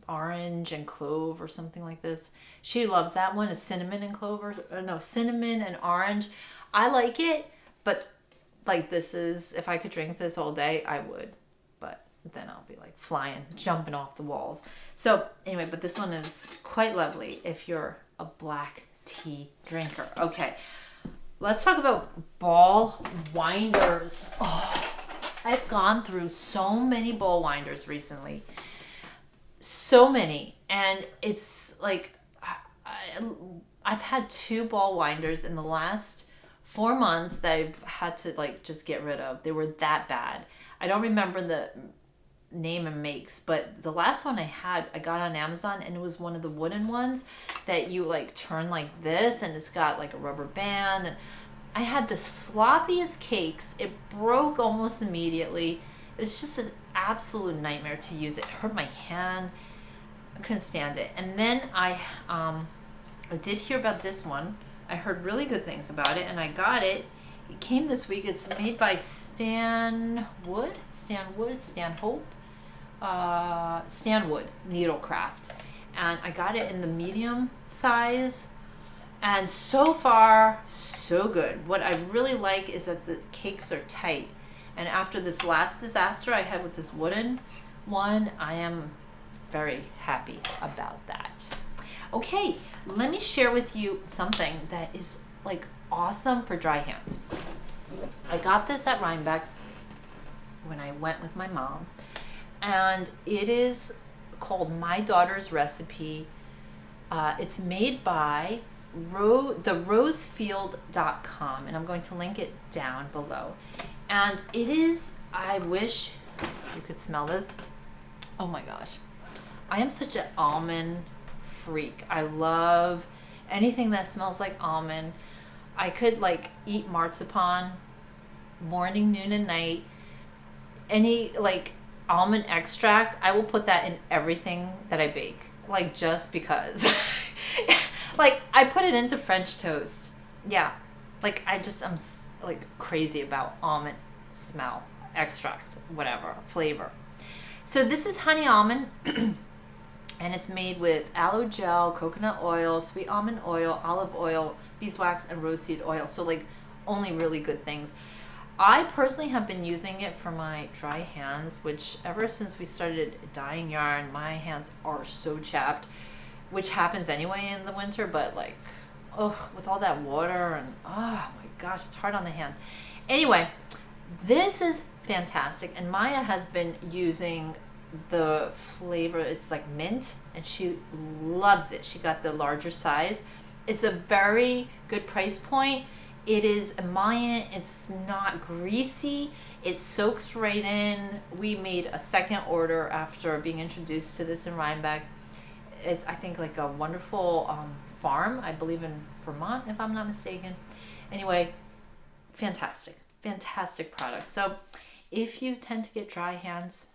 S1: orange and clove or something like this. She loves that one. It's cinnamon and clover. No, cinnamon and orange. I like it, but like, this is, if I could drink this all day, I would. But then I'll be like flying, jumping off the walls. So anyway, but this one is quite lovely if you're a black tea drinker. Okay, let's talk about ball winders. Oh, I've gone through so many ball winders recently. So many. And it's like, I've had 2 ball winders in the last 4 months that I've had to like just get rid of. They were that bad. I don't remember the name and makes, but the last one I got on Amazon, and it was one of the wooden ones that you like turn like this, and it's got like a rubber band, and I had the sloppiest cakes. It broke almost immediately. It was just an absolute nightmare to use. It hurt my hand. I couldn't stand it. And then I did hear about this one. I heard really good things about it, and I got it. It came this week. It's made by Stan Wood Needlecraft. And I got it in the medium size. And so far, so good. What I really like is that the cakes are tight. And after this last disaster I had with this wooden one, I am very happy about that. Okay, let me share with you something that is like awesome for dry hands. I got this at Rhinebeck when I went with my mom, and it is called My Daughter's Recipe. It's made by therosefield.com, and I'm going to link it down below. And it is, I wish you could smell this. Oh my gosh. I am such an almond freak. I love anything that smells like almond. I could like eat marzipan morning, noon, and night. Any like almond extract, I will put that in everything that I bake. Like, just because. Like, I put it into French toast. Yeah. Like, I'm like crazy about almond smell, extract, whatever, flavor. So this is honey almond. And it's made with aloe gel, coconut oil, sweet almond oil, olive oil, beeswax, and roseseed oil. So like only really good things. I personally have been using it for my dry hands, which ever since we started dyeing yarn, my hands are so chapped, which happens anyway in the winter, but like, oh, with all that water and oh my gosh, it's hard on the hands. Anyway, this is fantastic, and Maia has been using the flavor. It's like mint, and she loves it. She got the larger size. It's a very good price point. It is Maia. It's not greasy. It soaks right in. We made a second order after being introduced to this in Rhinebeck. It's, I think, like a wonderful farm, I believe in Vermont, if I'm not mistaken. Anyway, fantastic product. So if you tend to get dry hands,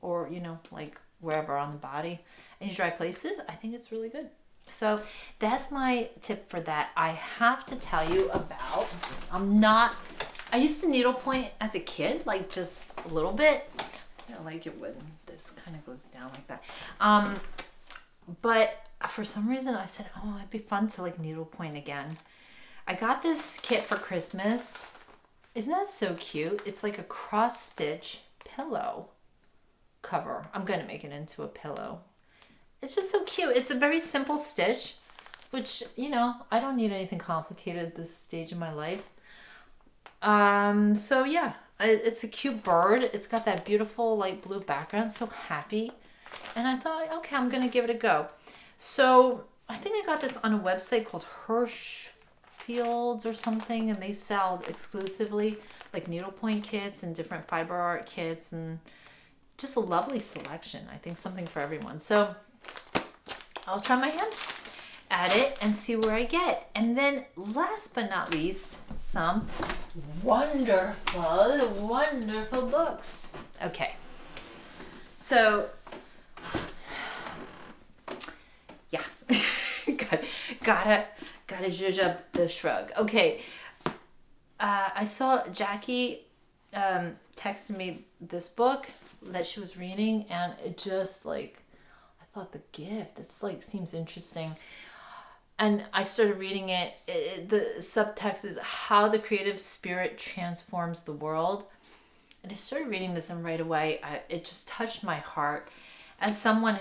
S1: or you know, like wherever on the body, any dry places, I think it's really good. So that's my tip for that. I have to tell you about, I used to needlepoint as a kid, like just a little bit. I don't like it when this kind of goes down like that. But for some reason I said, oh, it'd be fun to like needlepoint again. I got this kit for Christmas. Isn't that so cute? It's like a cross stitch pillow cover. I'm going to make it into a pillow. It's just so cute. It's a very simple stitch, which, you know, I don't need anything complicated at this stage in my life. So yeah, it's a cute bird. It's got that beautiful light blue background. So happy. And I thought, okay, I'm going to give it a go. So I think I got this on a website called Hirschfield's or something, and they sell exclusively like needlepoint kits and different fiber art kits, and just a lovely selection. I think something for everyone. So I'll try my hand at it and see where I get. And then last but not least, some wonderful books. Okay. So yeah, gotta zhuzh up the shrug. Okay. I saw Jackie texted me this book that she was reading, and it just like, I thought the gift, this like seems interesting. And I started reading it. The subtext is how the creative spirit transforms the world. And I started reading this, and right away, it just touched my heart. As someone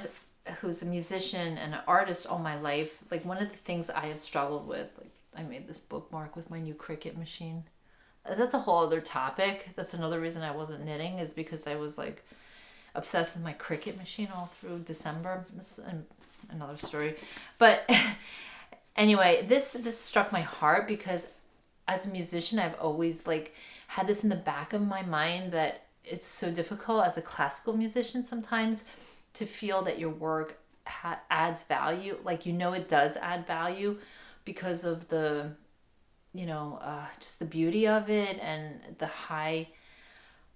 S1: who's a musician and an artist all my life, like one of the things I have struggled with, like I made this bookmark with my new Cricut machine. That's a whole other topic. That's another reason I wasn't knitting, is because I was like obsessed with my Cricut machine all through December. That's another story. But anyway, this struck my heart because as a musician, I've always like had this in the back of my mind that it's so difficult as a classical musician sometimes to feel that your work adds value. Like, you know, it does add value because of the, you know, just the beauty of it and the high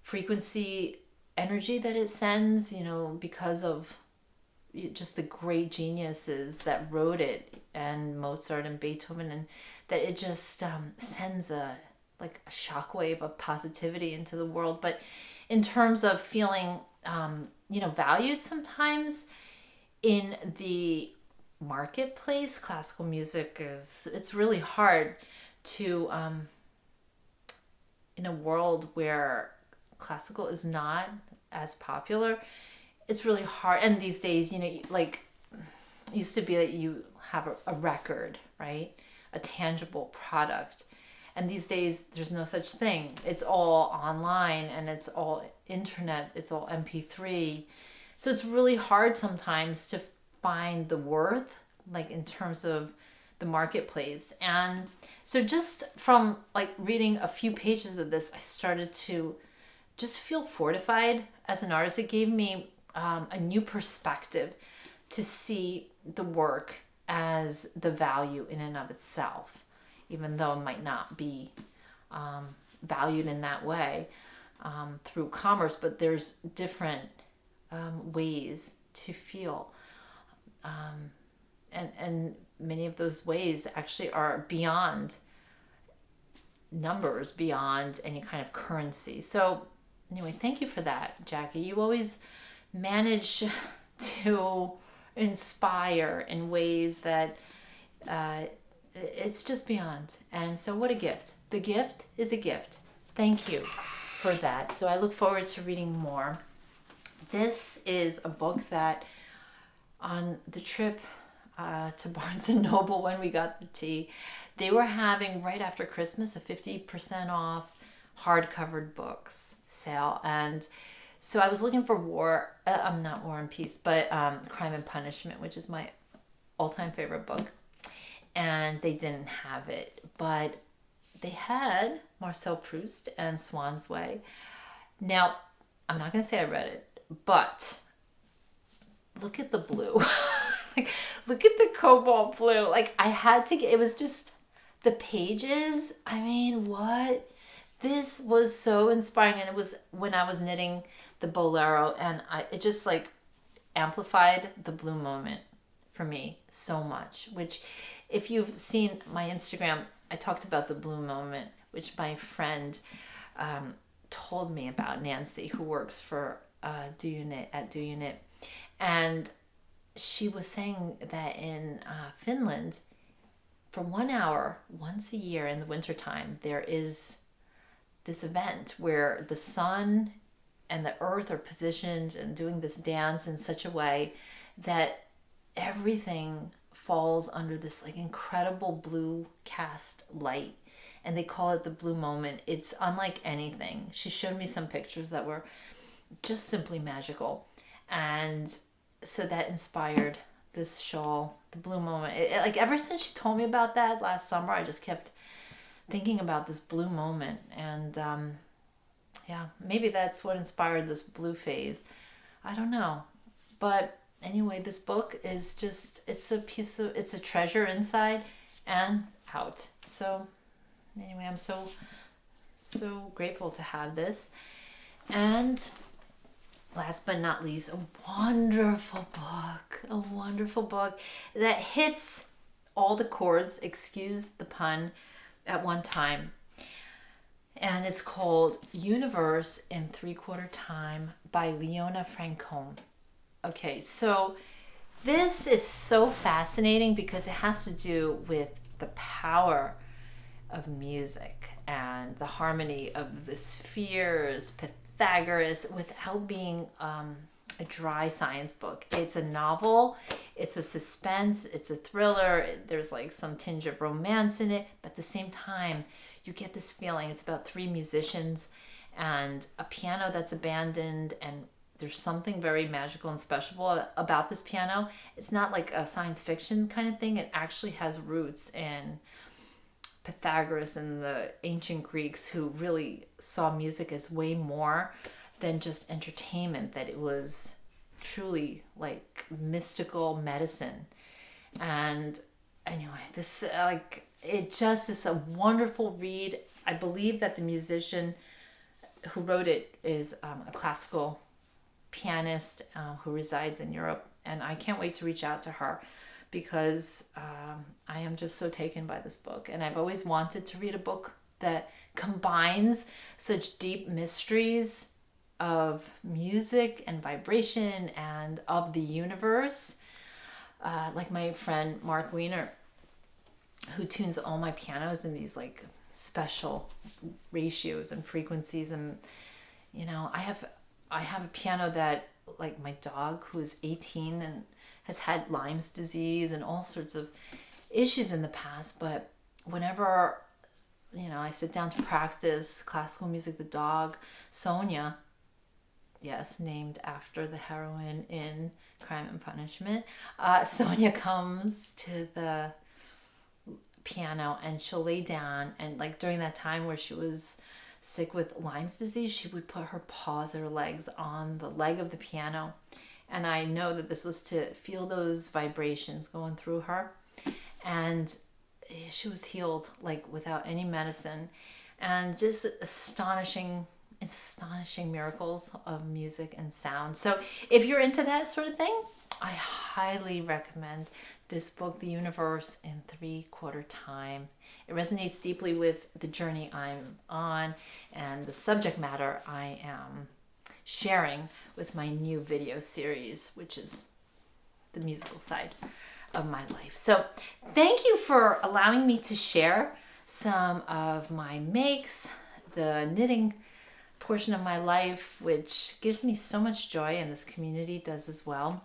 S1: frequency energy that it sends, you know, because of just the great geniuses that wrote it, and Mozart and Beethoven, and that it just sends a shockwave of positivity into the world. But in terms of feeling, you know, valued sometimes in the marketplace, classical music it's really hard to, in a world where classical is not as popular, it's really hard. And these days, you know, like, it used to be that you have a record, right? A tangible product. And these days, there's no such thing. It's all online, and it's all internet. It's all MP3. So it's really hard sometimes to find the worth, like in terms of the marketplace. And so just from like reading a few pages of this, I started to just feel fortified as an artist. It gave me a new perspective to see the work as the value in and of itself, even though it might not be valued in that way through commerce, but there's different ways to feel. And many of those ways actually are beyond numbers, beyond any kind of currency. So anyway, thank you for that, Jackie. You always manage to inspire in ways that it's just beyond. And so what a gift. The gift is a gift. thank you for that. So I look forward to reading more. This is a book that on the trip to Barnes & Noble when we got the tea, they were having right after Christmas a 50% off hardcover books sale. And so I was looking for not War and Peace, but Crime and Punishment, which is my all-time favorite book. And they didn't have it, but they had Marcel Proust and Swan's Way. Now, I'm not going to say I read it, but look at the blue. Like, look at the cobalt blue. Like, I had to get, it was just the pages. I mean, what? This was so inspiring. And it was when I was knitting the Bolero, and it just like amplified the blue moment for me so much, which if you've seen my Instagram, I talked about the blue moment, which my friend told me about, Nancy, who works for Do Unit at Do Unit. And she was saying that in Finland, for 1 hour, once a year in the wintertime, there is this event where the sun and the earth are positioned and doing this dance in such a way that everything falls under this like incredible blue cast light, and they call it the blue moment. It's unlike anything. She showed me some pictures that were just simply magical, and so that inspired this shawl, the blue moment. Like ever since she told me about that last summer, I just kept thinking about this blue moment, and yeah, maybe that's what inspired this blue phase. I don't know, but anyway, this book is just, it's a treasure inside and out. So anyway, I'm so grateful to have this. And last but not least, a wonderful book that hits all the chords, excuse the pun, at one time. And it's called Universe in 3/4 Time by Leona Francone. Okay, so this is so fascinating because it has to do with the power of music and the harmony of the spheres, Pythagoras, without being a dry science book. It's a novel, it's a suspense, it's a thriller, there's like some tinge of romance in it, but at the same time, you get this feeling. It's about 3 musicians and a piano that's abandoned, and there's something very magical and special about this piano. It's not like a science fiction kind of thing. It actually has roots in Pythagoras and the ancient Greeks, who really saw music as way more than just entertainment, that it was truly like mystical medicine. And anyway, this it just is a wonderful read. I believe that the musician who wrote it is a classical pianist who resides in Europe, and I can't wait to reach out to her because I am just so taken by this book. And I've always wanted to read a book that combines such deep mysteries of music and vibration and of the universe, like my friend Mark Wiener, who tunes all my pianos in these like special ratios and frequencies. And you know, I have a piano that, like, my dog, who is 18 and has had Lyme's disease and all sorts of issues in the past, but whenever, you know, I sit down to practice classical music, the dog, Sonia, yes, named after the heroine in Crime and Punishment, Sonia comes to the piano and she'll lay down, and like during that time where she was sick with Lyme's disease, she would put her paws or legs on the leg of the piano, and I know that this was to feel those vibrations going through her, and she was healed like without any medicine. And just astonishing miracles of music and sound. So if you're into that sort of thing, I highly recommend this book, The Universe in 3/4 Time. It resonates deeply with the journey I'm on and the subject matter I am sharing with my new video series, which is the musical side of my life. So thank you for allowing me to share some of my makes the knitting portion of my life, which gives me so much joy, and this community does as well.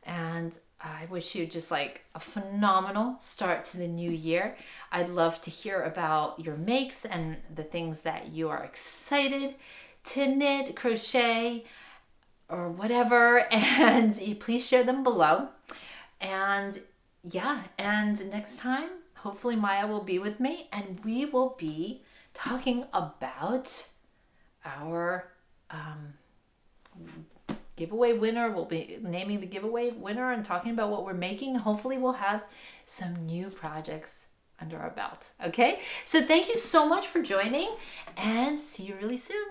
S1: And I wish you just like a phenomenal start to the new year. I'd love to hear about your makes and the things that you are excited to knit, crochet, or whatever, and please share them below. And yeah, and next time, hopefully Maia will be with me, and we will be talking about our giveaway winner. We'll be naming the giveaway winner and talking about what we're making. Hopefully we'll have some new projects under our belt. Okay, so thank you so much for joining, and see you really soon.